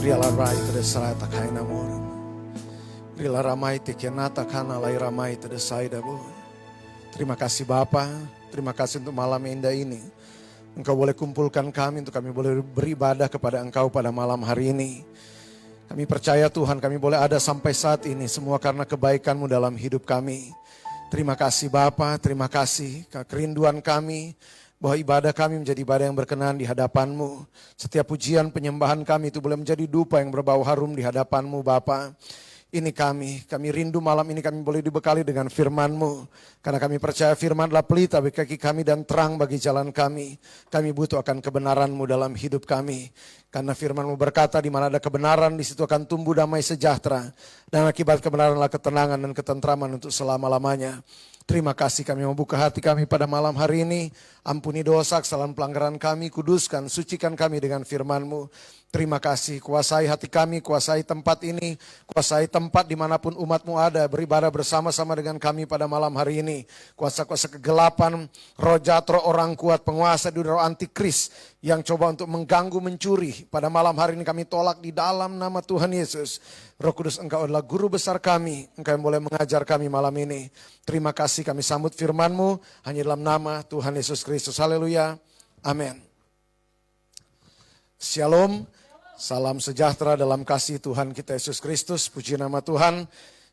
Riala rai tedesai takai namoran. Riala ramai tikianata kana lai ramai tedesai dabun. Terima kasih Bapa, terima kasih untuk malam indah ini. Engkau boleh kumpulkan kami untuk kami boleh beribadah kepada Engkau pada malam hari ini. Kami percaya Tuhan kami boleh ada sampai saat ini semua karena kebaikan-Mu dalam hidup kami. Terima kasih Bapa, terima kasih kerinduan kami bahwa ibadah kami menjadi ibadah yang berkenan di hadapan-Mu. Setiap pujian penyembahan kami itu boleh menjadi dupa yang berbau harum di hadapan-Mu Bapa. Ini kami rindu malam ini kami boleh dibekali dengan firman-Mu. Karena kami percaya firman adalah pelita bagi kaki kami dan terang bagi jalan kami. Kami butuh akan kebenaran-Mu dalam hidup kami. Karena firman-Mu berkata di mana ada kebenaran di situ akan tumbuh damai sejahtera. Dan akibat kebenaran adalah ketenangan dan ketentraman untuk selama-lamanya. Terima kasih kami membuka hati kami pada malam hari ini. Ampuni dosa, kesalahan pelanggaran kami, kuduskan, sucikan kami dengan firman-Mu. Terima kasih, kuasai hati kami, kuasai tempat ini, kuasai tempat dimanapun umat-Mu ada, beribadah bersama-sama dengan kami pada malam hari ini. Kuasa-kuasa kegelapan, roh jahat, roh orang kuat, penguasa dunia roh antikris yang coba untuk mengganggu, mencuri. Pada malam hari ini kami tolak di dalam nama Tuhan Yesus. Roh Kudus Engkau adalah guru besar kami, Engkau yang boleh mengajar kami malam ini. Terima kasih kami sambut firman-Mu, hanya dalam nama Tuhan Yesus Kristus. Haleluya, amin. Shalom. Salam sejahtera dalam kasih Tuhan kita Yesus Kristus. Puji nama Tuhan.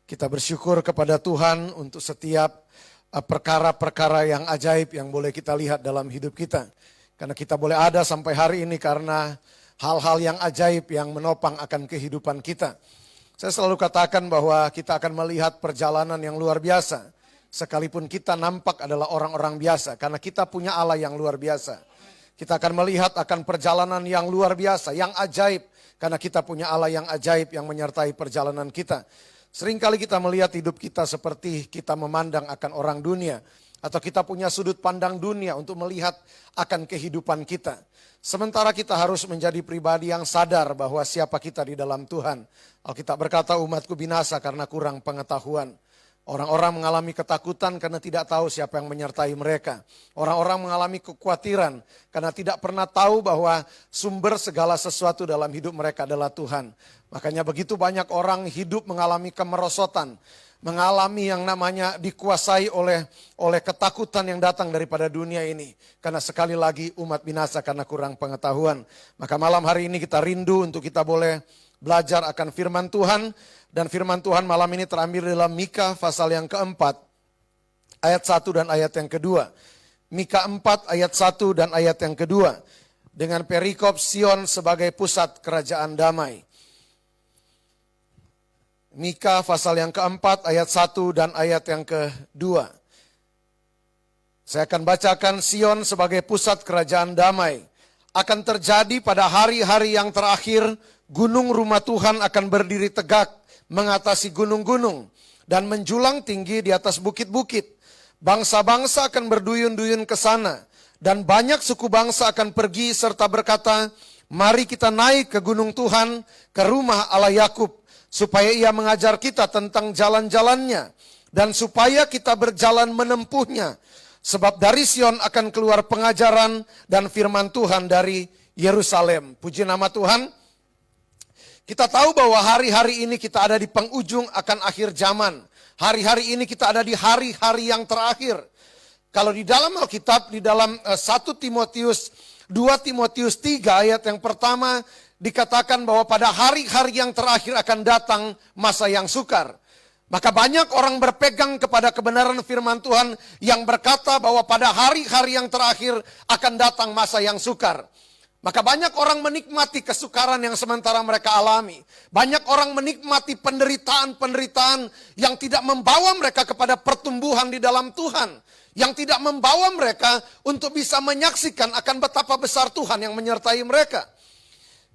Kita bersyukur kepada Tuhan untuk setiap perkara-perkara yang ajaib yang boleh kita lihat dalam hidup kita. Karena kita boleh ada sampai hari ini karena hal-hal yang ajaib yang menopang akan kehidupan kita. Saya selalu katakan bahwa kita akan melihat perjalanan yang luar biasa. Sekalipun kita nampak adalah orang-orang biasa. Karena kita punya Allah yang luar biasa. Kita akan melihat akan perjalanan yang luar biasa, yang ajaib. Karena kita punya Allah yang ajaib yang menyertai perjalanan kita. Seringkali kita melihat hidup kita seperti kita memandang akan orang dunia. Atau kita punya sudut pandang dunia untuk melihat akan kehidupan kita. Sementara kita harus menjadi pribadi yang sadar bahwa siapa kita di dalam Tuhan. Alkitab berkata umatku binasa karena kurang pengetahuan. Orang-orang mengalami ketakutan karena tidak tahu siapa yang menyertai mereka. Orang-orang mengalami kekhawatiran karena tidak pernah tahu bahwa sumber segala sesuatu dalam hidup mereka adalah Tuhan. Makanya begitu banyak orang hidup mengalami kemerosotan. Mengalami yang namanya dikuasai oleh ketakutan yang datang daripada dunia ini. Karena sekali lagi umat binasa karena kurang pengetahuan. Maka malam hari ini kita rindu untuk kita boleh belajar akan firman Tuhan. Dan firman Tuhan malam ini terambil dalam Mika pasal yang keempat. Ayat 1 dan ayat yang kedua. Mika 4 ayat 1 dan ayat yang kedua. Dengan perikop Sion sebagai pusat kerajaan damai. Mika pasal yang keempat ayat 1 dan ayat yang kedua. Saya akan bacakan Sion sebagai pusat kerajaan damai. Akan terjadi pada hari-hari yang terakhir, gunung rumah Tuhan akan berdiri tegak mengatasi gunung-gunung dan menjulang tinggi di atas bukit-bukit. Bangsa-bangsa akan berduyun-duyun ke sana dan banyak suku bangsa akan pergi serta berkata, mari kita naik ke gunung Tuhan, ke rumah Allah Yakub, supaya ia mengajar kita tentang jalan-jalannya dan supaya kita berjalan menempuhnya. Sebab dari Sion akan keluar pengajaran dan firman Tuhan dari Yerusalem. Puji nama Tuhan. Kita tahu bahwa hari-hari ini kita ada di penghujung akan akhir zaman. Hari-hari ini kita ada di hari-hari yang terakhir. Kalau di dalam Alkitab, di dalam 1 Timotius, 2 Timotius 3 ayat yang pertama dikatakan bahwa pada hari-hari yang terakhir akan datang masa yang sukar. Maka banyak orang berpegang kepada kebenaran firman Tuhan yang berkata bahwa pada hari-hari yang terakhir akan datang masa yang sukar. Maka banyak orang menikmati kesukaran yang sementara mereka alami. Banyak orang menikmati penderitaan-penderitaan yang tidak membawa mereka kepada pertumbuhan di dalam Tuhan. Yang tidak membawa mereka untuk bisa menyaksikan akan betapa besar Tuhan yang menyertai mereka.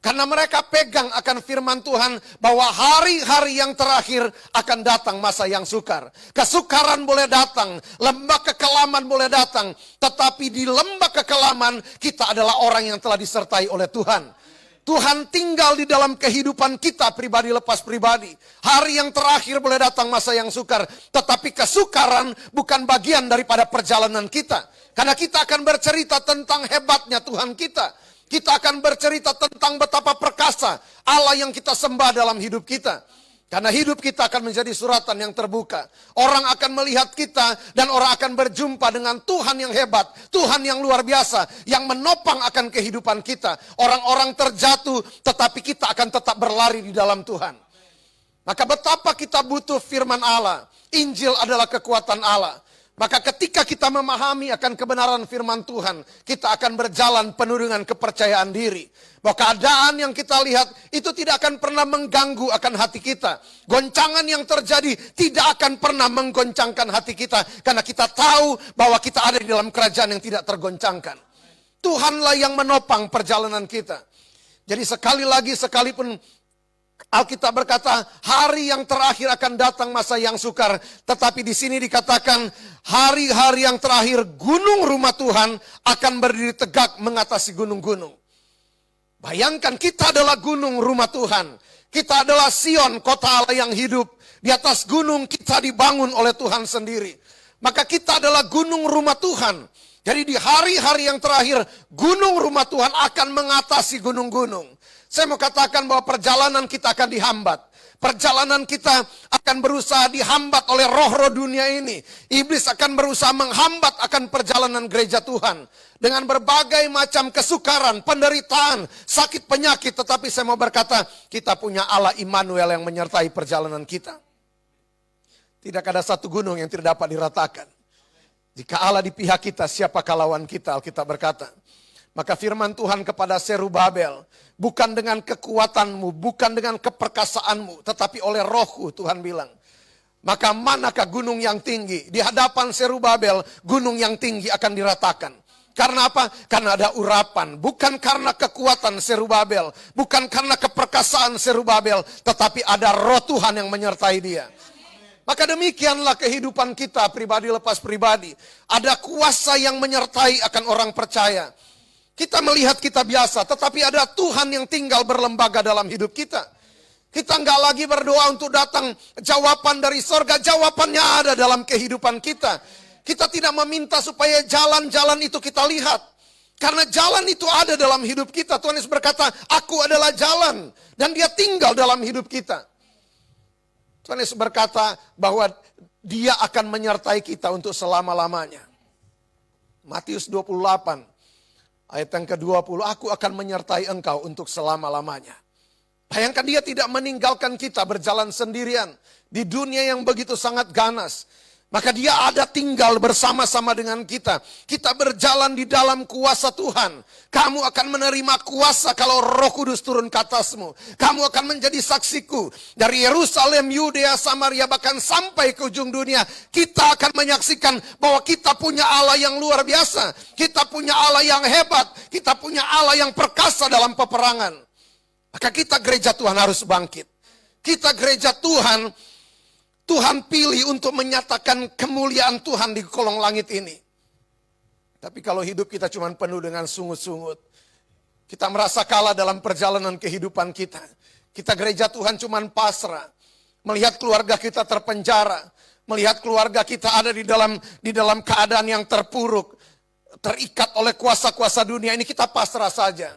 Karena mereka pegang akan firman Tuhan bahwa hari-hari yang terakhir akan datang masa yang sukar. Kesukaran boleh datang, lembah kekelaman boleh datang. Tetapi di lembah kekelaman kita adalah orang yang telah disertai oleh Tuhan. Tuhan tinggal di dalam kehidupan kita pribadi lepas pribadi. Hari yang terakhir boleh datang masa yang sukar. Tetapi kesukaran bukan bagian daripada perjalanan kita. Karena kita akan bercerita tentang hebatnya Tuhan kita. Kita akan bercerita tentang betapa perkasa Allah yang kita sembah dalam hidup kita. Karena hidup kita akan menjadi suratan yang terbuka. Orang akan melihat kita dan orang akan berjumpa dengan Tuhan yang hebat, Tuhan yang luar biasa, yang menopang akan kehidupan kita. Orang-orang terjatuh, tetapi kita akan tetap berlari di dalam Tuhan. Maka betapa kita butuh firman Allah. Injil adalah kekuatan Allah. Maka ketika kita memahami akan kebenaran firman Tuhan, kita akan berjalan penuh dengan kepercayaan diri. Bahwa keadaan yang kita lihat itu tidak akan pernah mengganggu akan hati kita. Goncangan yang terjadi tidak akan pernah menggoncangkan hati kita. Karena kita tahu bahwa kita ada di dalam kerajaan yang tidak tergoncangkan. Tuhanlah yang menopang perjalanan kita. Jadi sekali lagi, sekalipun Alkitab berkata, hari yang terakhir akan datang masa yang sukar. Tetapi di sini dikatakan, hari-hari yang terakhir gunung rumah Tuhan akan berdiri tegak mengatasi gunung-gunung. Bayangkan, kita adalah gunung rumah Tuhan. Kita adalah Sion, kota Allah yang hidup. Di atas gunung kita dibangun oleh Tuhan sendiri. Maka kita adalah gunung rumah Tuhan. Jadi di hari-hari yang terakhir, gunung rumah Tuhan akan mengatasi gunung-gunung. Saya mau katakan bahwa perjalanan kita akan dihambat. Perjalanan kita akan berusaha dihambat oleh roh-roh dunia ini. Iblis akan berusaha menghambat akan perjalanan gereja Tuhan. Dengan berbagai macam kesukaran, penderitaan, sakit penyakit. Tetapi saya mau berkata, kita punya Allah Immanuel yang menyertai perjalanan kita. Tidak ada satu gunung yang tidak dapat diratakan. Jika Allah di pihak kita, siapakah lawan kita? Alkitab berkata. Maka firman Tuhan kepada Zerubabel, bukan dengan kekuatanmu, bukan dengan keperkasaanmu, tetapi oleh rohku, Tuhan bilang. Maka manakah gunung yang tinggi? Di hadapan Zerubabel, gunung yang tinggi akan diratakan. Karena apa? Karena ada urapan. Bukan karena kekuatan Zerubabel, bukan karena keperkasaan Zerubabel, tetapi ada roh Tuhan yang menyertai dia. Maka demikianlah kehidupan kita pribadi lepas pribadi. Ada kuasa yang menyertai akan orang percaya. Kita melihat kita biasa, tetapi ada Tuhan yang tinggal berlembaga dalam hidup kita. Kita nggak lagi berdoa untuk datang jawaban dari sorga, jawabannya ada dalam kehidupan kita. Kita tidak meminta supaya jalan-jalan itu kita lihat. Karena jalan itu ada dalam hidup kita. Tuhan Yesus berkata, aku adalah jalan. Dan dia tinggal dalam hidup kita. Tuhan Yesus berkata bahwa dia akan menyertai kita untuk selama-lamanya. Matius 28. Ayat yang ke-20, aku akan menyertai engkau untuk selama-lamanya. Bayangkan, dia tidak meninggalkan kita berjalan sendirian di dunia yang begitu sangat ganas. Maka dia ada tinggal bersama-sama dengan kita. Kita berjalan di dalam kuasa Tuhan. Kamu akan menerima kuasa kalau Roh Kudus turun ke atasmu. Kamu akan menjadi saksiku. Dari Yerusalem, Yudea, Samaria, bahkan sampai ke ujung dunia. Kita akan menyaksikan bahwa kita punya Allah yang luar biasa. Kita punya Allah yang hebat. Kita punya Allah yang perkasa dalam peperangan. Maka kita gereja Tuhan harus bangkit. Kita gereja Tuhan pilih untuk menyatakan kemuliaan Tuhan di kolong langit ini. Tapi kalau hidup kita cuma penuh dengan sungut-sungut, kita merasa kalah dalam perjalanan kehidupan kita. Kita gereja Tuhan cuma pasrah, melihat keluarga kita terpenjara, melihat keluarga kita ada di dalam keadaan yang terpuruk, terikat oleh kuasa-kuasa dunia ini, kita pasrah saja.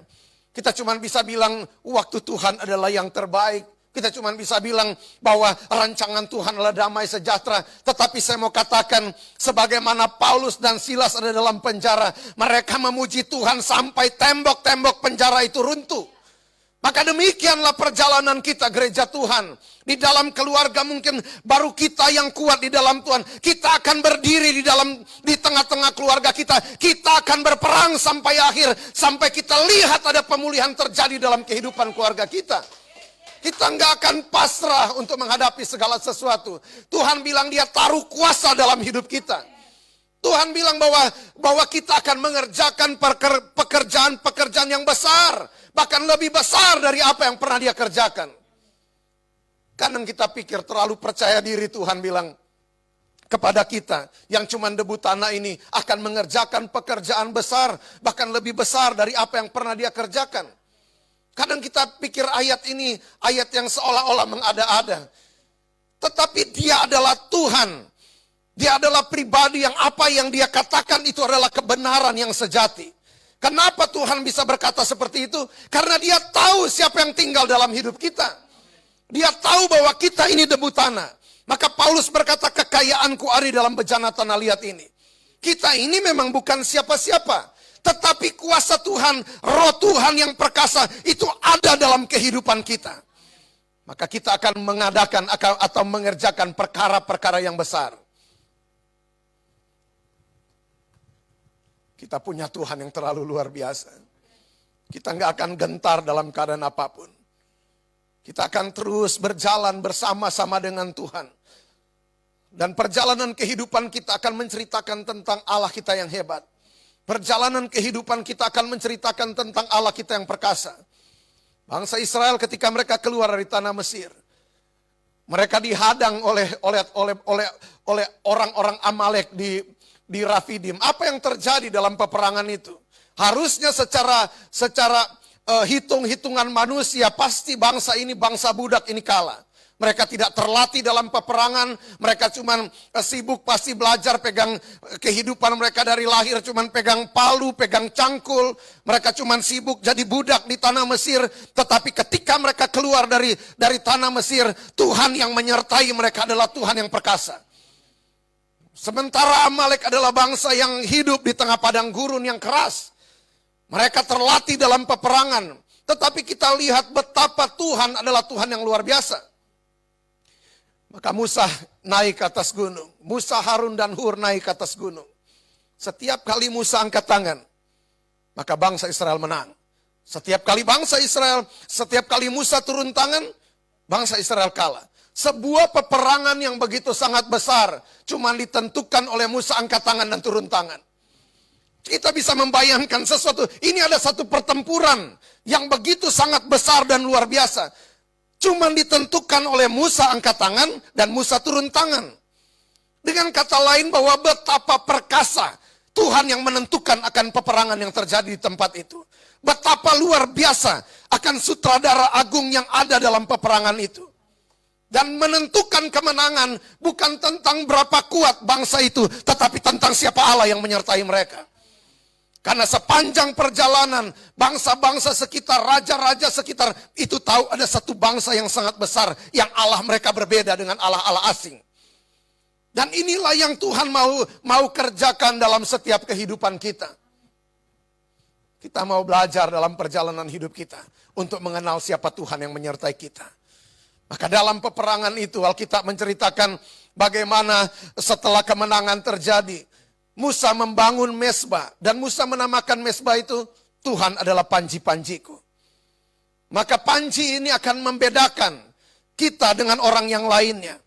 Kita cuma bisa bilang waktu Tuhan adalah yang terbaik. Kita cuma bisa bilang bahwa rancangan Tuhan adalah damai sejahtera. Tetapi saya mau katakan, sebagaimana Paulus dan Silas ada dalam penjara, mereka memuji Tuhan sampai tembok-tembok penjara itu runtuh. Maka demikianlah perjalanan kita gereja Tuhan. Di dalam keluarga mungkin baru kita yang kuat di dalam Tuhan. Kita akan berdiri di tengah-tengah keluarga kita. Kita akan berperang sampai akhir. Sampai kita lihat ada pemulihan terjadi dalam kehidupan keluarga kita. Kita nggak akan pasrah untuk menghadapi segala sesuatu. Tuhan bilang dia taruh kuasa dalam hidup kita. Tuhan bilang bahwa kita akan mengerjakan pekerjaan-pekerjaan yang besar. Bahkan lebih besar dari apa yang pernah dia kerjakan. Kadang kita pikir terlalu percaya diri, Tuhan bilang kepada kita yang cuma debu tanah ini akan mengerjakan pekerjaan besar. Bahkan lebih besar dari apa yang pernah dia kerjakan. Kadang kita pikir ayat ini ayat yang seolah-olah mengada-ada. Tetapi dia adalah Tuhan. Dia adalah pribadi yang apa yang dia katakan itu adalah kebenaran yang sejati. Kenapa Tuhan bisa berkata seperti itu? Karena dia tahu siapa yang tinggal dalam hidup kita. Dia tahu bahwa kita ini debu tanah. Maka Paulus berkata, kekayaanku ada dalam bejana tanah liat ini. Kita ini memang bukan siapa-siapa. Tetapi kuasa Tuhan, roh Tuhan yang perkasa itu ada dalam kehidupan kita. Maka kita akan mengadakan atau mengerjakan perkara-perkara yang besar. Kita punya Tuhan yang terlalu luar biasa. Kita nggak akan gentar dalam keadaan apapun. Kita akan terus berjalan bersama-sama dengan Tuhan. Dan perjalanan kehidupan kita akan menceritakan tentang Allah kita yang hebat. Perjalanan kehidupan kita akan menceritakan tentang Allah kita yang perkasa. Bangsa Israel ketika mereka keluar dari tanah Mesir, mereka dihadang oleh orang-orang Amalek di Rafidim. Apa yang terjadi dalam peperangan itu? Harusnya secara hitung-hitungan manusia pasti bangsa ini bangsa budak ini kalah. Mereka tidak terlatih dalam peperangan, mereka cuma sibuk pasti belajar pegang kehidupan mereka dari lahir, cuma pegang palu, pegang cangkul. Mereka cuma sibuk jadi budak di tanah Mesir, tetapi ketika mereka keluar dari tanah Mesir, Tuhan yang menyertai mereka adalah Tuhan yang perkasa. Sementara Amalek adalah bangsa yang hidup di tengah padang gurun yang keras. Mereka terlatih dalam peperangan. Tetapi kita lihat betapa Tuhan adalah Tuhan yang luar biasa. Maka Musa naik ke atas gunung. Musa, Harun dan Hur naik ke atas gunung. Setiap kali Musa angkat tangan, maka bangsa Israel menang. Setiap kali Musa turun tangan, bangsa Israel kalah. Sebuah peperangan yang begitu sangat besar, cuma ditentukan oleh Musa angkat tangan dan turun tangan. Kita bisa membayangkan sesuatu, ini ada satu pertempuran yang begitu sangat besar dan luar biasa. Cuma ditentukan oleh Musa angkat tangan dan Musa turun tangan. Dengan kata lain bahwa betapa perkasa Tuhan yang menentukan akan peperangan yang terjadi di tempat itu. Betapa luar biasa akan sutradara agung yang ada dalam peperangan itu. Dan menentukan kemenangan bukan tentang berapa kuat bangsa itu, tetapi tentang siapa Allah yang menyertai mereka. Karena sepanjang perjalanan bangsa-bangsa sekitar, raja-raja sekitar itu tahu ada satu bangsa yang sangat besar yang Allah mereka berbeda dengan Allah-Allah asing. Dan inilah yang Tuhan mau kerjakan dalam setiap kehidupan kita. Kita mau belajar dalam perjalanan hidup kita untuk mengenal siapa Tuhan yang menyertai kita. Maka dalam peperangan itu Alkitab menceritakan bagaimana setelah kemenangan terjadi, Musa membangun mezbah dan Musa menamakan mezbah itu Tuhan adalah panji-panjiku. Maka panji ini akan membedakan kita dengan orang yang lainnya.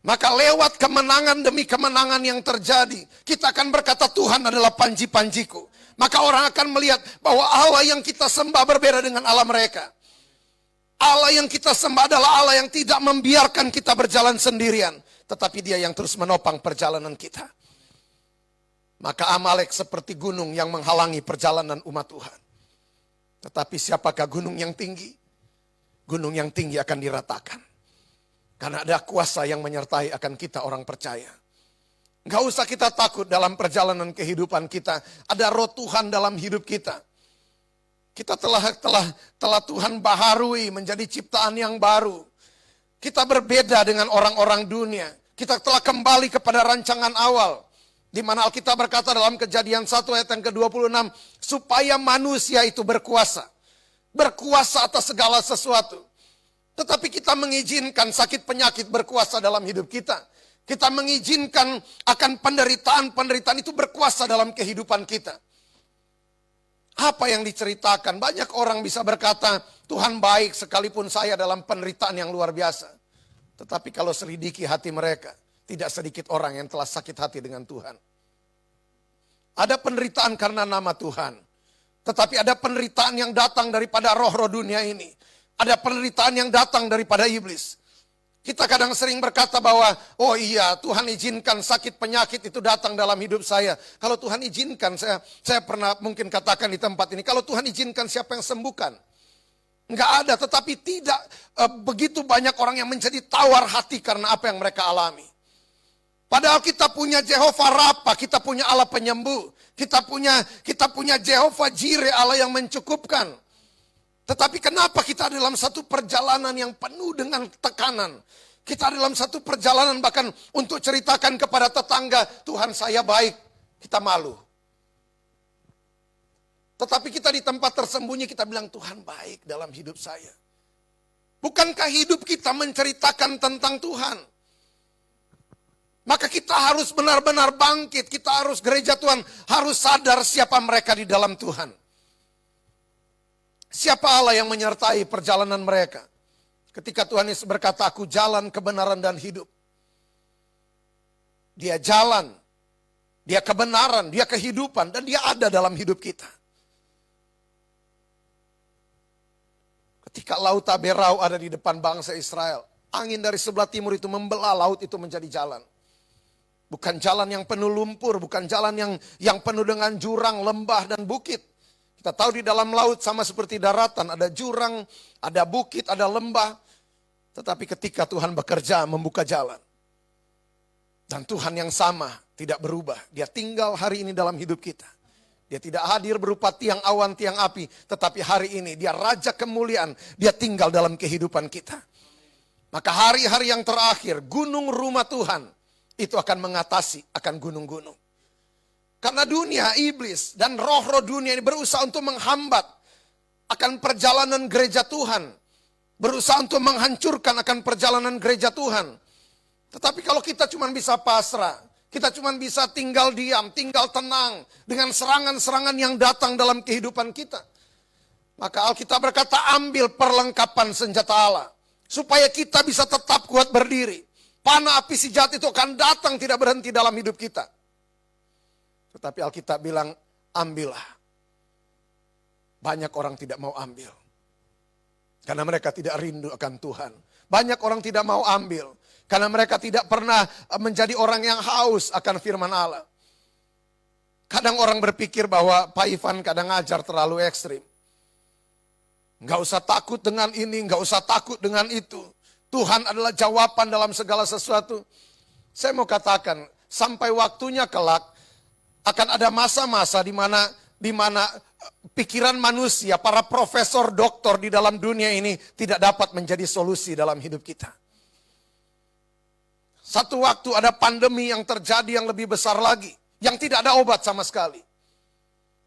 Maka lewat kemenangan demi kemenangan yang terjadi, kita akan berkata Tuhan adalah panji-panjiku. Maka orang akan melihat bahwa Allah yang kita sembah berbeda dengan Allah mereka. Allah yang kita sembah adalah Allah yang tidak membiarkan kita berjalan sendirian, tetapi Dia yang terus menopang perjalanan kita. Maka Amalek seperti gunung yang menghalangi perjalanan umat Tuhan. Tetapi siapakah gunung yang tinggi? Gunung yang tinggi akan diratakan. Karena ada kuasa yang menyertai akan kita orang percaya. Gak usah kita takut dalam perjalanan kehidupan kita. Ada roh Tuhan dalam hidup kita. Kita telah Tuhan baharui menjadi ciptaan yang baru. Kita berbeda dengan orang-orang dunia. Kita telah kembali kepada rancangan awal. Di mana Alkitab berkata dalam Kejadian 1 ayat yang ke-26. Supaya manusia itu berkuasa. Berkuasa atas segala sesuatu. Tetapi kita mengizinkan sakit penyakit berkuasa dalam hidup kita. Kita mengizinkan akan penderitaan itu berkuasa dalam kehidupan kita. Apa yang diceritakan? Banyak orang bisa berkata, Tuhan baik sekalipun saya dalam penderitaan yang luar biasa. Tetapi kalau selidiki hati mereka, tidak sedikit orang yang telah sakit hati dengan Tuhan. Ada penderitaan karena nama Tuhan. Tetapi ada penderitaan yang datang daripada roh-roh dunia ini. Ada penderitaan yang datang daripada iblis. Kita kadang sering berkata bahwa, oh iya Tuhan izinkan sakit penyakit itu datang dalam hidup saya. Kalau Tuhan izinkan, saya pernah mungkin katakan di tempat ini, kalau Tuhan izinkan siapa yang sembuhkan? Enggak ada, tetapi tidak begitu banyak orang yang menjadi tawar hati karena apa yang mereka alami. Padahal kita punya Jehovah Rafa, kita punya Allah penyembuh. Kita punya Jehovah Jireh, Allah yang mencukupkan. Tetapi kenapa kita dalam satu perjalanan yang penuh dengan tekanan? Kita dalam satu perjalanan bahkan untuk ceritakan kepada tetangga, Tuhan saya baik, kita malu. Tetapi kita di tempat tersembunyi kita bilang Tuhan baik dalam hidup saya. Bukankah hidup kita menceritakan tentang Tuhan? Maka kita harus benar-benar bangkit, kita harus gereja Tuhan, harus sadar siapa mereka di dalam Tuhan. Siapa Allah yang menyertai perjalanan mereka. Ketika Tuhan Yesus berkata, aku jalan, kebenaran dan hidup. Dia jalan, dia kebenaran, dia kehidupan, dan dia ada dalam hidup kita. Ketika laut Taberau ada di depan bangsa Israel, angin dari sebelah timur itu membelah laut itu menjadi jalan. Bukan jalan yang penuh lumpur, bukan jalan yang penuh dengan jurang, lembah, dan bukit. Kita tahu di dalam laut sama seperti daratan, ada jurang, ada bukit, ada lembah. Tetapi ketika Tuhan bekerja membuka jalan. Dan Tuhan yang sama tidak berubah. Dia tinggal hari ini dalam hidup kita. Dia tidak hadir berupa tiang awan, tiang api. Tetapi hari ini dia Raja kemuliaan. Dia tinggal dalam kehidupan kita. Maka hari-hari yang terakhir, gunung rumah Tuhan itu akan mengatasi akan gunung-gunung. Karena dunia, iblis, dan roh-roh dunia ini berusaha untuk menghambat akan perjalanan gereja Tuhan. Berusaha untuk menghancurkan akan perjalanan gereja Tuhan. Tetapi kalau kita cuma bisa pasrah, kita cuma bisa tinggal diam, tinggal tenang dengan serangan-serangan yang datang dalam kehidupan kita. Maka Alkitab berkata, ambil perlengkapan senjata Allah. Supaya kita bisa tetap kuat berdiri. Panah api si jahat itu akan datang tidak berhenti dalam hidup kita. Tetapi Alkitab bilang, ambillah. Banyak orang tidak mau ambil. Karena mereka tidak rindu akan Tuhan. Banyak orang tidak mau ambil. Karena mereka tidak pernah menjadi orang yang haus akan firman Allah. Kadang orang berpikir bahwa Pak Ivan kadang ngajar terlalu ekstrim. Nggak usah takut dengan ini, nggak usah takut dengan itu. Tuhan adalah jawaban dalam segala sesuatu. Saya mau katakan, sampai waktunya kelak, akan ada masa-masa di mana pikiran manusia, para profesor, doktor di dalam dunia ini tidak dapat menjadi solusi dalam hidup kita. Satu waktu ada pandemi yang terjadi yang lebih besar lagi, yang tidak ada obat sama sekali.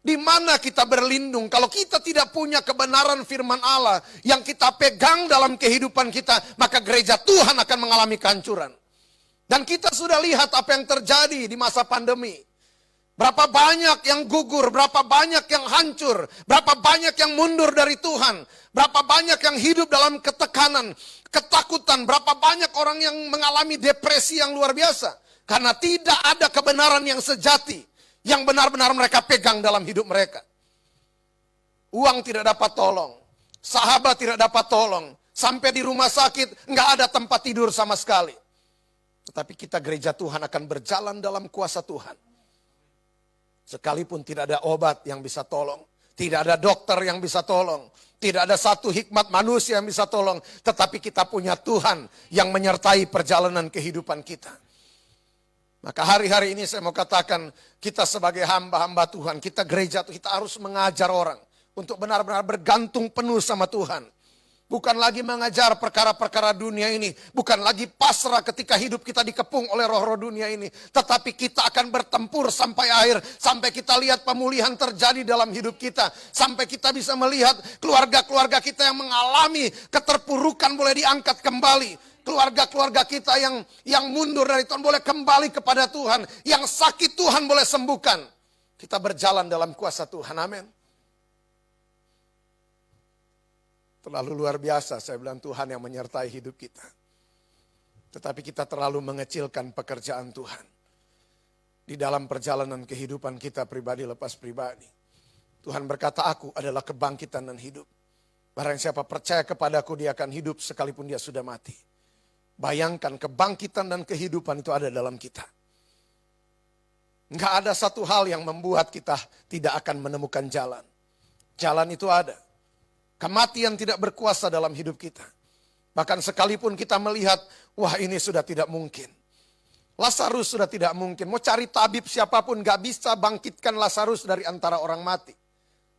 Di mana kita berlindung kalau kita tidak punya kebenaran firman Allah yang kita pegang dalam kehidupan kita, maka gereja Tuhan akan mengalami kehancuran. Dan kita sudah lihat apa yang terjadi di masa pandemi. Berapa banyak yang gugur, berapa banyak yang hancur, berapa banyak yang mundur dari Tuhan, berapa banyak yang hidup dalam ketekanan, ketakutan, berapa banyak orang yang mengalami depresi yang luar biasa. Karena tidak ada kebenaran yang sejati, yang benar-benar mereka pegang dalam hidup mereka. Uang tidak dapat tolong, sahabat tidak dapat tolong, sampai di rumah sakit nggak ada tempat tidur sama sekali. Tetapi kita gereja Tuhan akan berjalan dalam kuasa Tuhan. Sekalipun tidak ada obat yang bisa tolong. Tidak ada dokter yang bisa tolong. Tidak ada satu hikmat manusia yang bisa tolong. Tetapi kita punya Tuhan yang menyertai perjalanan kehidupan kita. Maka hari-hari ini saya mau katakan, kita sebagai hamba-hamba Tuhan, kita gereja, kita harus mengajar orang. Untuk benar-benar bergantung penuh sama Tuhan. Bukan lagi mengajar perkara-perkara dunia ini. Bukan lagi pasrah ketika hidup kita dikepung oleh roh-roh dunia ini. Tetapi kita akan bertempur sampai akhir. Sampai kita lihat pemulihan terjadi dalam hidup kita. Sampai kita bisa melihat keluarga-keluarga kita yang mengalami keterpurukan boleh diangkat kembali. Keluarga-keluarga kita yang mundur dari Tuhan boleh kembali kepada Tuhan. Yang sakit Tuhan boleh sembuhkan. Kita berjalan dalam kuasa Tuhan. Amin. Terlalu luar biasa, saya bilang Tuhan yang menyertai hidup kita. Tetapi kita terlalu mengecilkan pekerjaan Tuhan. Di dalam perjalanan kehidupan kita pribadi lepas pribadi. Tuhan berkata, aku adalah kebangkitan dan hidup. Barang siapa percaya kepadaku, dia akan hidup sekalipun dia sudah mati. Bayangkan kebangkitan dan kehidupan itu ada dalam kita. Enggak ada satu hal yang membuat kita tidak akan menemukan jalan. Jalan itu ada. Kematian tidak berkuasa dalam hidup kita. Bahkan sekalipun kita melihat, wah ini sudah tidak mungkin. Lazarus sudah tidak mungkin. Mau cari tabib siapapun gak bisa bangkitkan Lazarus dari antara orang mati.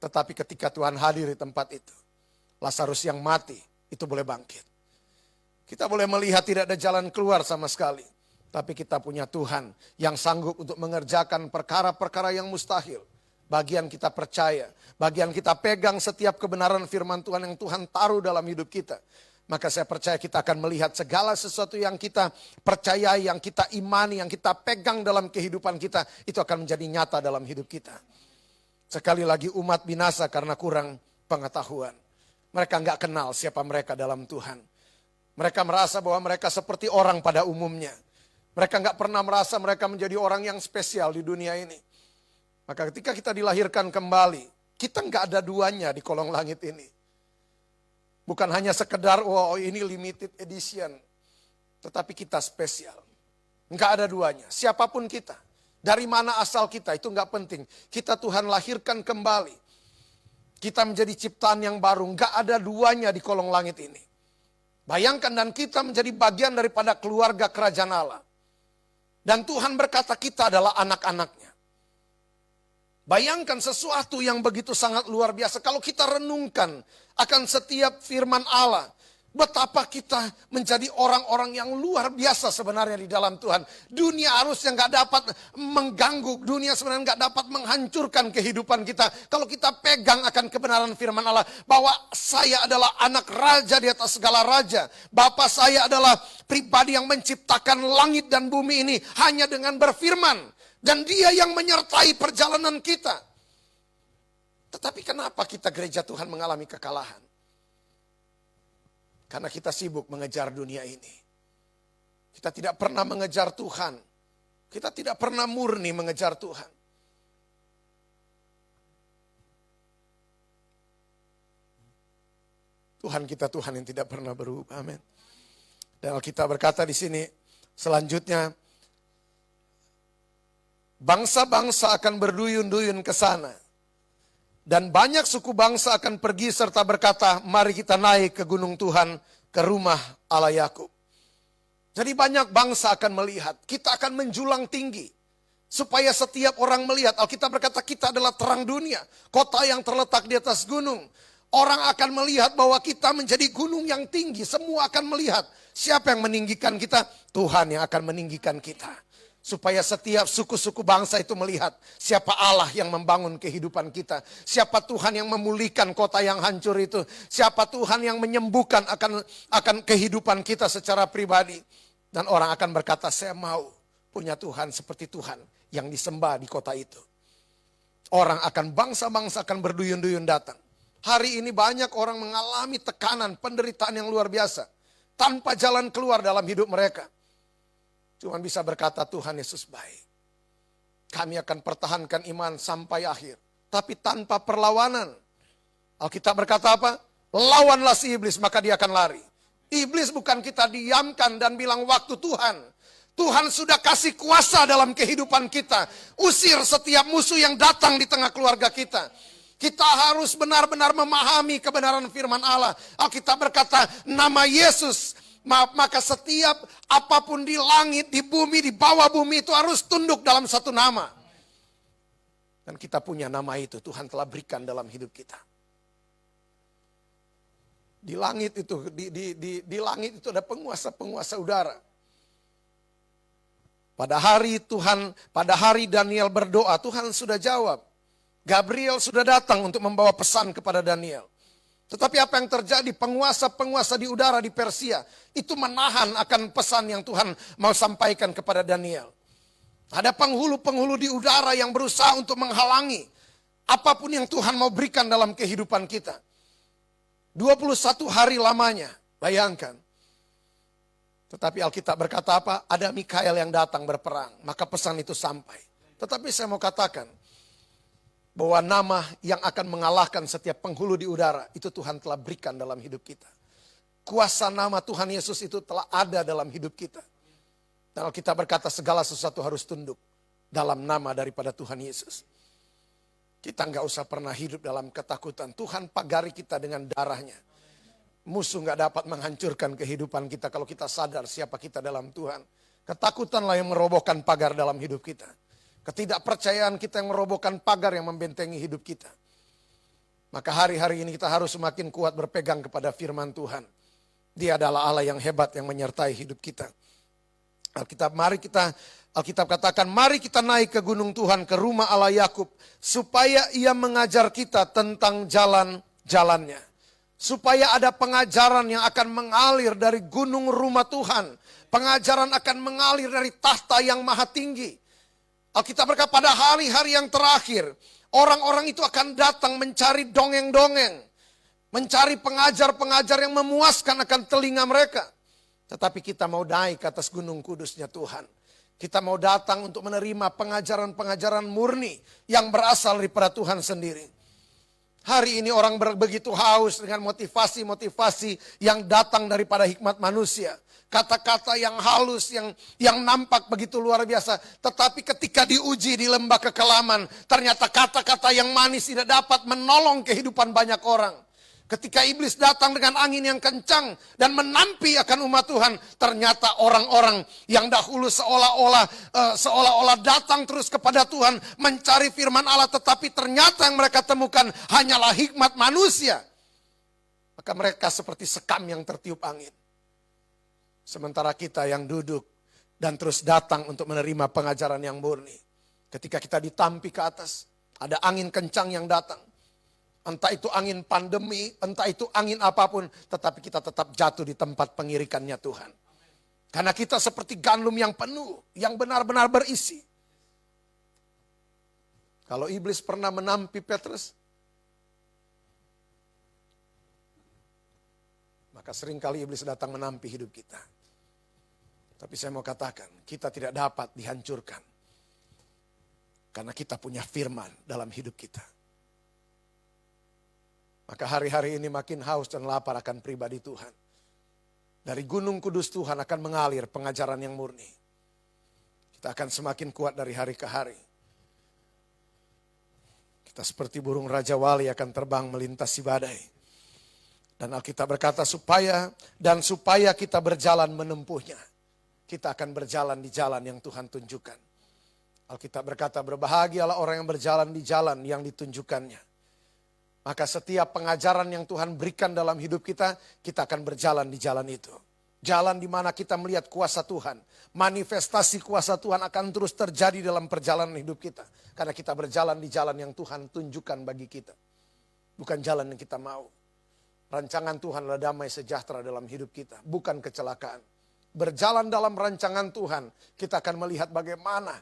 Tetapi ketika Tuhan hadir di tempat itu, Lazarus yang mati itu boleh bangkit. Kita boleh melihat tidak ada jalan keluar sama sekali. Tapi kita punya Tuhan yang sanggup untuk mengerjakan perkara-perkara yang mustahil. Bagian kita percaya, bagian kita pegang setiap kebenaran firman Tuhan yang Tuhan taruh dalam hidup kita. Maka saya percaya kita akan melihat segala sesuatu yang kita percayai, yang kita imani, yang kita pegang dalam kehidupan kita. Itu akan menjadi nyata dalam hidup kita. Sekali lagi umat binasa karena kurang pengetahuan. Mereka nggak kenal siapa mereka dalam Tuhan. Mereka merasa bahwa mereka seperti orang pada umumnya. Mereka nggak pernah merasa mereka menjadi orang yang spesial di dunia ini. Maka ketika kita dilahirkan kembali, kita nggak ada duanya di kolong langit ini. Bukan hanya sekedar, oh ini limited edition. Tetapi kita spesial. Nggak ada duanya, siapapun kita. Dari mana asal kita, itu nggak penting. Kita Tuhan lahirkan kembali. Kita menjadi ciptaan yang baru, nggak ada duanya di kolong langit ini. Bayangkan dan kita menjadi bagian daripada keluarga kerajaan Allah. Dan Tuhan berkata kita adalah anak-anaknya. Bayangkan sesuatu yang begitu sangat luar biasa. Kalau kita renungkan akan setiap firman Allah. Betapa kita menjadi orang-orang yang luar biasa sebenarnya di dalam Tuhan. Dunia harusnya gak dapat mengganggu. Dunia sebenarnya gak dapat menghancurkan kehidupan kita. Kalau kita pegang akan kebenaran firman Allah. Bahwa saya adalah anak raja di atas segala raja. Bapa saya adalah pribadi yang menciptakan langit dan bumi ini hanya dengan berfirman. Dan dia yang menyertai perjalanan kita. Tetapi kenapa kita gereja Tuhan mengalami kekalahan? Karena kita sibuk mengejar dunia ini. Kita tidak pernah mengejar Tuhan. Kita tidak pernah murni mengejar Tuhan. Tuhan kita Tuhan yang tidak pernah berubah. Amin. Dan Alkitab berkata di sini selanjutnya, bangsa-bangsa akan berduyun-duyun ke sana. Dan banyak suku bangsa akan pergi serta berkata, mari kita naik ke gunung Tuhan, ke rumah Allah Yakub. Jadi banyak bangsa akan melihat, kita akan menjulang tinggi. Supaya setiap orang melihat, Alkitab berkata kita adalah terang dunia. Kota yang terletak di atas gunung. Orang akan melihat bahwa kita menjadi gunung yang tinggi. Semua akan melihat, siapa yang meninggikan kita? Tuhan yang akan meninggikan kita. Supaya setiap suku-suku bangsa itu melihat siapa Allah yang membangun kehidupan kita. Siapa Tuhan yang memulihkan kota yang hancur itu. Siapa Tuhan yang menyembuhkan akan kehidupan kita secara pribadi. Dan orang akan berkata, saya mau punya Tuhan seperti Tuhan yang disembah di kota itu. Orang akan bangsa-bangsa akan berduyun-duyun datang. Hari ini banyak orang mengalami tekanan, penderitaan yang luar biasa. Tanpa jalan keluar dalam hidup mereka. Cuma bisa berkata Tuhan Yesus baik. Kami akan pertahankan iman sampai akhir. Tapi tanpa perlawanan. Alkitab berkata apa? Lawanlah si iblis maka dia akan lari. Iblis bukan kita diamkan dan bilang waktu Tuhan. Tuhan sudah kasih kuasa dalam kehidupan kita. Usir setiap musuh yang datang di tengah keluarga kita. Kita harus benar-benar memahami kebenaran firman Allah. Alkitab berkata nama Yesus. Maka setiap apapun di langit, di bumi, di bawah bumi itu harus tunduk dalam satu nama. Dan kita punya nama itu, Tuhan telah berikan dalam hidup kita. Di langit itu, di langit itu ada penguasa-penguasa udara. Pada hari Daniel berdoa, Tuhan sudah jawab. Gabriel sudah datang untuk membawa pesan kepada Daniel. Tetapi apa yang terjadi? Penguasa-penguasa di udara di Persia itu menahan akan pesan yang Tuhan mau sampaikan kepada Daniel. Ada penghulu-penghulu di udara yang berusaha untuk menghalangi apapun yang Tuhan mau berikan dalam kehidupan kita. 21 hari lamanya, bayangkan. Tetapi Alkitab berkata apa? Ada Mikael yang datang berperang, maka pesan itu sampai. Tetapi saya mau katakan, bahwa nama yang akan mengalahkan setiap penghulu di udara, itu Tuhan telah berikan dalam hidup kita. Kuasa nama Tuhan Yesus itu telah ada dalam hidup kita. Dan kita berkata segala sesuatu harus tunduk dalam nama daripada Tuhan Yesus. Kita nggak usah pernah hidup dalam ketakutan. Tuhan pagari kita dengan darahnya. Musuh nggak dapat menghancurkan kehidupan kita kalau kita sadar siapa kita dalam Tuhan. Ketakutanlah yang merobohkan pagar dalam hidup kita. Ketidakpercayaan kita yang merobohkan pagar yang membentengi hidup kita. Maka hari-hari ini kita harus semakin kuat berpegang kepada firman Tuhan. Dia adalah Allah yang hebat yang menyertai hidup kita. Alkitab katakan, mari kita naik ke gunung Tuhan, ke rumah Allah Yakub, supaya ia mengajar kita tentang jalan-jalannya. Supaya ada pengajaran yang akan mengalir dari gunung rumah Tuhan. Pengajaran akan mengalir dari tahta yang maha tinggi. Alkitab berkata pada hari-hari yang terakhir, orang-orang itu akan datang mencari dongeng-dongeng. Mencari pengajar-pengajar yang memuaskan akan telinga mereka. Tetapi kita mau naik ke atas gunung kudusnya Tuhan. Kita mau datang untuk menerima pengajaran-pengajaran murni yang berasal daripada Tuhan sendiri. Hari ini orang begitu haus dengan motivasi-motivasi yang datang daripada hikmat manusia. Kata-kata yang halus, yang nampak begitu luar biasa. Tetapi ketika diuji di lembah kekelaman, ternyata kata-kata yang manis tidak dapat menolong kehidupan banyak orang. Ketika iblis datang dengan angin yang kencang dan menampi akan umat Tuhan, ternyata orang-orang yang dahulu seolah-olah datang terus kepada Tuhan mencari firman Allah, tetapi ternyata yang mereka temukan hanyalah hikmat manusia. Maka mereka seperti sekam yang tertiup angin. Sementara kita yang duduk dan terus datang untuk menerima pengajaran yang murni. Ketika kita ditampi ke atas, ada angin kencang yang datang. Entah itu angin pandemi, entah itu angin apapun, tetapi kita tetap jatuh di tempat pengirikannya Tuhan. Karena kita seperti gandum yang penuh, yang benar-benar berisi. Kalau iblis pernah menampi Petrus, maka seringkali iblis datang menampi hidup kita. Tapi saya mau katakan, kita tidak dapat dihancurkan. Karena kita punya firman dalam hidup kita. Maka hari-hari ini makin haus dan lapar akan pribadi Tuhan. Dari gunung kudus Tuhan akan mengalir pengajaran yang murni. Kita akan semakin kuat dari hari ke hari. Kita seperti burung Raja Wali akan terbang melintasi badai. Dan Alkitab berkata supaya kita berjalan menempuhnya. Kita akan berjalan di jalan yang Tuhan tunjukkan. Alkitab berkata berbahagialah orang yang berjalan di jalan yang ditunjukkannya. Maka setiap pengajaran yang Tuhan berikan dalam hidup kita, kita akan berjalan di jalan itu. Jalan di mana kita melihat kuasa Tuhan. Manifestasi kuasa Tuhan akan terus terjadi dalam perjalanan hidup kita. Karena kita berjalan di jalan yang Tuhan tunjukkan bagi kita. Bukan jalan yang kita mau. Rancangan Tuhan adalah damai sejahtera dalam hidup kita. Bukan kecelakaan. Berjalan dalam rancangan Tuhan, kita akan melihat bagaimana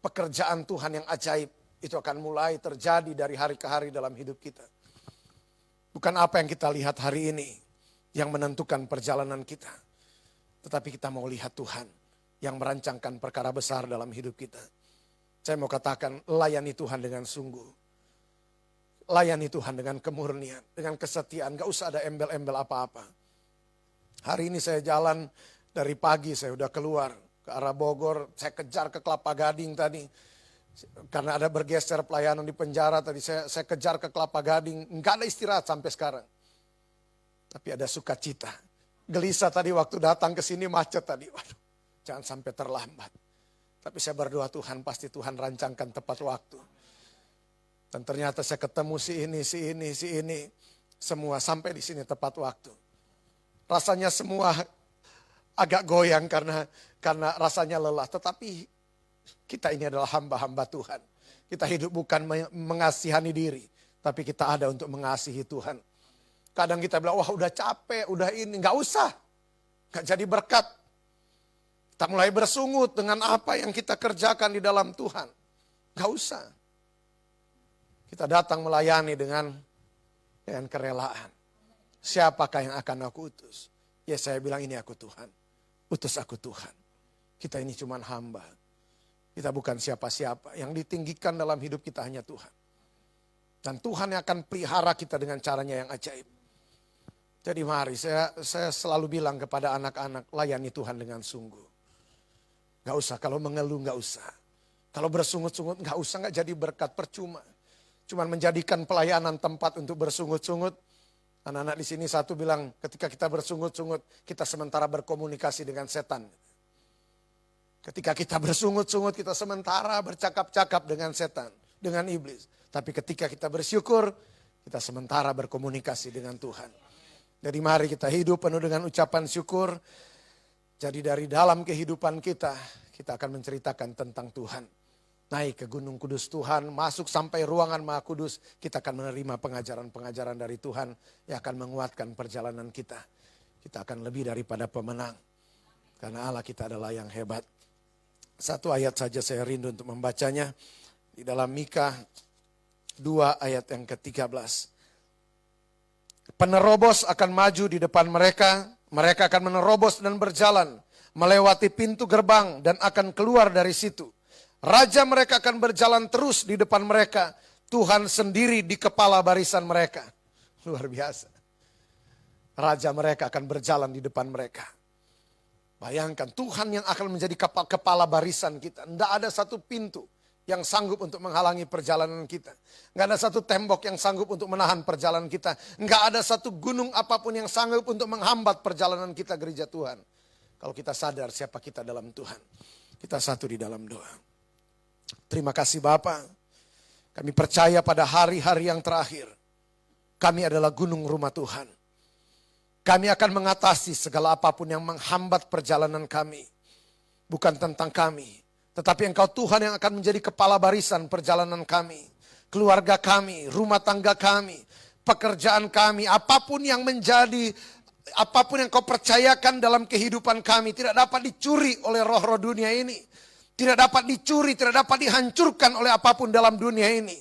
pekerjaan Tuhan yang ajaib. Itu akan mulai terjadi dari hari ke hari dalam hidup kita. Bukan apa yang kita lihat hari ini yang menentukan perjalanan kita. Tetapi kita mau lihat Tuhan yang merancangkan perkara besar dalam hidup kita. Saya mau katakan layani Tuhan dengan sungguh. Layani Tuhan dengan kemurnian, dengan kesetiaan. Gak usah ada embel-embel apa-apa. Hari ini saya jalan dari pagi, saya udah keluar ke arah Bogor. Saya kejar ke Kelapa Gading tadi. Karena ada bergeser pelayanan di penjara tadi, saya kejar ke Kelapa Gading. Enggak ada istirahat sampai sekarang. Tapi ada sukacita. Gelisah tadi waktu datang ke sini macet tadi. Waduh, jangan sampai terlambat. Tapi saya berdoa Tuhan, pasti Tuhan rancangkan tepat waktu. Dan ternyata saya ketemu si ini. Semua sampai di sini tepat waktu. Rasanya semua agak goyang karena rasanya lelah. Tetapi kita ini adalah hamba-hamba Tuhan. Kita hidup bukan mengasihani diri. Tapi kita ada untuk mengasihi Tuhan. Kadang kita bilang, wah udah capek, udah ini. Gak usah. Gak jadi berkat. Kita mulai bersungut dengan apa yang kita kerjakan di dalam Tuhan. Gak usah. Kita datang melayani dengan kerelaan. Siapakah yang akan aku utus? Ya saya bilang ini aku Tuhan. Utus aku Tuhan. Kita ini cuma hamba. Kita bukan siapa-siapa. Yang ditinggikan dalam hidup kita hanya Tuhan. Dan Tuhan yang akan pelihara kita dengan caranya yang ajaib. Jadi mari saya selalu bilang kepada anak-anak, layani Tuhan dengan sungguh. Gak usah, kalau mengeluh gak usah. Kalau bersungut-sungut gak usah, gak jadi berkat, percuma. Cuman menjadikan pelayanan tempat untuk bersungut-sungut. Anak-anak di sini satu bilang, ketika kita bersungut-sungut, kita sementara berkomunikasi dengan setan. Ketika kita bersungut-sungut, kita sementara bercakap-cakap dengan setan, dengan iblis. Tapi ketika kita bersyukur, kita sementara berkomunikasi dengan Tuhan. Jadi mari kita hidup penuh dengan ucapan syukur. Jadi dari dalam kehidupan kita akan menceritakan tentang Tuhan. Naik ke Gunung Kudus Tuhan, masuk sampai ruangan Maha Kudus, kita akan menerima pengajaran-pengajaran dari Tuhan yang akan menguatkan perjalanan kita. Kita akan lebih daripada pemenang. Karena Allah kita adalah yang hebat. Satu ayat saja saya rindu untuk membacanya. Di dalam Mika 2 ayat yang ke-13. Penerobos akan maju di depan mereka. Mereka akan menerobos dan berjalan. Melewati pintu gerbang dan akan keluar dari situ. Raja mereka akan berjalan terus di depan mereka. Tuhan sendiri di kepala barisan mereka. Luar biasa. Raja mereka akan berjalan di depan mereka. Bayangkan Tuhan yang akan menjadi kepala barisan kita. Tidak ada satu pintu yang sanggup untuk menghalangi perjalanan kita. Nggak ada satu tembok yang sanggup untuk menahan perjalanan kita. Nggak ada satu gunung apapun yang sanggup untuk menghambat perjalanan kita gereja Tuhan. Kalau kita sadar siapa kita dalam Tuhan. Kita satu di dalam doa. Terima kasih Bapa. Kami percaya pada hari-hari yang terakhir. Kami adalah gunung rumah Tuhan. Kami akan mengatasi segala apapun yang menghambat perjalanan kami. Bukan tentang kami. Tetapi Engkau Tuhan yang akan menjadi kepala barisan perjalanan kami. Keluarga kami, rumah tangga kami, pekerjaan kami. Apapun yang Kau percayakan dalam kehidupan kami tidak dapat dicuri oleh roh-roh dunia ini. Tidak dapat dicuri, tidak dapat dihancurkan oleh apapun dalam dunia ini.